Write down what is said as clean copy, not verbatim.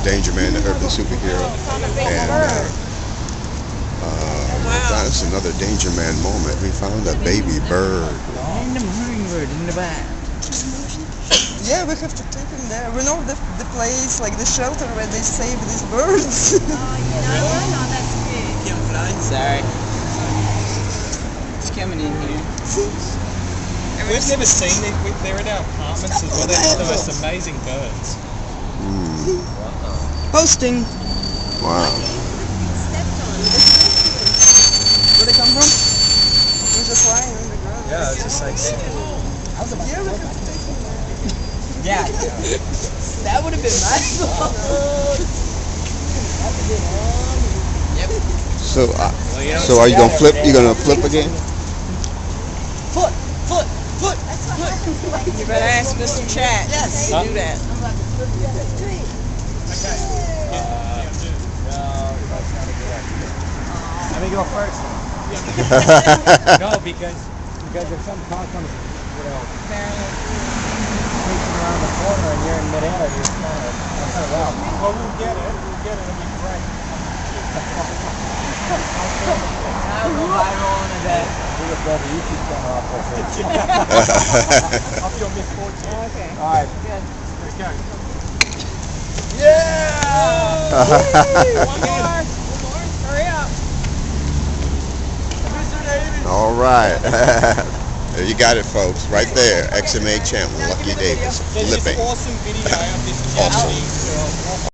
DangerMan, the urban superhero. And that's another DangerMan moment. We found a baby bird. And the hummingbird in the back. Yeah, we have to take him there. We know the place, like the shelter where they save these birds. Oh, no, that's good. Sorry. It's coming in here. We've never seen it. They're in our apartments as well. They're the most amazing birds. Posting. Wow. Where they come from? They're just lying on the ground. Yeah, it's just like simple. Yeah, we have to take him there. Yeah. That would have been nice. Yep. So are you gonna flip? You gonna flip again? Foot. You better ask Mr. Chat. Yes. Do that. Let me go first. No, because if some car comes, reaching around the corner and you're in midair, you're kind of well. Well, we'll get it. It'll be great. I'll go viral in a bit. We'll get the YouTube channel up there. Up your misfortune. Okay. All right. Good. Okay. Yeah! One more. Hurry up. All right. You got it, folks. Right there. XMA channel. Lucky Davis. There's this Flipping. awesome video of this Japanese girl.